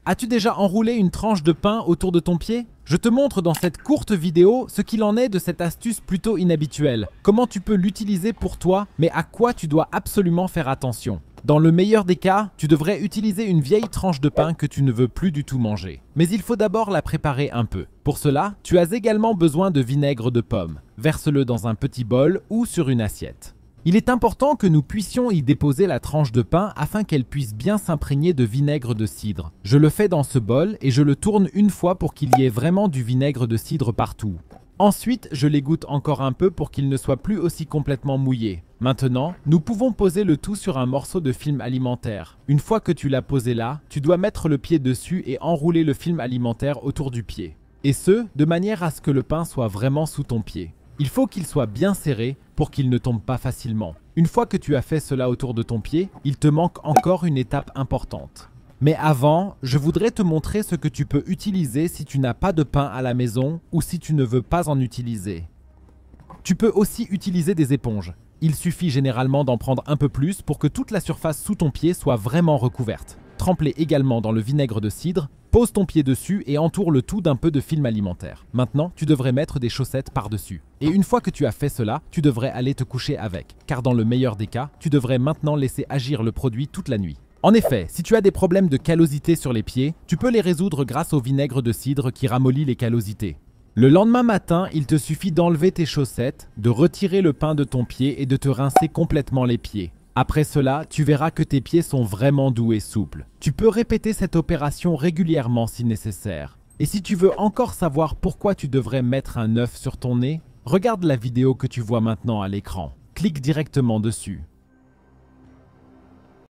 As-tu déjà enroulé une tranche de pain autour de ton pied? Je te montre dans cette courte vidéo ce qu'il en est de cette astuce plutôt inhabituelle. Comment tu peux l'utiliser pour toi, mais à quoi tu dois absolument faire attention. Dans le meilleur des cas, tu devrais utiliser une vieille tranche de pain que tu ne veux plus du tout manger. Mais il faut d'abord la préparer un peu. Pour cela, tu as également besoin de vinaigre de pomme. Verse-le dans un petit bol ou sur une assiette. Il est important que nous puissions y déposer la tranche de pain afin qu'elle puisse bien s'imprégner de vinaigre de cidre. Je le fais dans ce bol et je le tourne une fois pour qu'il y ait vraiment du vinaigre de cidre partout. Ensuite, je l'égoutte encore un peu pour qu'il ne soit plus aussi complètement mouillé. Maintenant, nous pouvons poser le tout sur un morceau de film alimentaire. Une fois que tu l'as posé là, tu dois mettre le pied dessus et enrouler le film alimentaire autour du pied. Et ce, de manière à ce que le pain soit vraiment sous ton pied. Il faut qu'il soit bien serré pour qu'il ne tombe pas facilement. Une fois que tu as fait cela autour de ton pied, il te manque encore une étape importante. Mais avant, je voudrais te montrer ce que tu peux utiliser si tu n'as pas de pain à la maison ou si tu ne veux pas en utiliser. Tu peux aussi utiliser des éponges. Il suffit généralement d'en prendre un peu plus pour que toute la surface sous ton pied soit vraiment recouverte. Trempe-les également dans le vinaigre de cidre, pose ton pied dessus et entoure le tout d'un peu de film alimentaire. Maintenant, tu devrais mettre des chaussettes par-dessus. Et une fois que tu as fait cela, tu devrais aller te coucher avec, car dans le meilleur des cas, tu devrais maintenant laisser agir le produit toute la nuit. En effet, si tu as des problèmes de callosité sur les pieds, tu peux les résoudre grâce au vinaigre de cidre qui ramollit les callosités. Le lendemain matin, il te suffit d'enlever tes chaussettes, de retirer le pain de ton pied et de te rincer complètement les pieds. Après cela, tu verras que tes pieds sont vraiment doux et souples. Tu peux répéter cette opération régulièrement si nécessaire. Et si tu veux encore savoir pourquoi tu devrais mettre un œuf sur ton nez, regarde la vidéo que tu vois maintenant à l'écran. Clique directement dessus.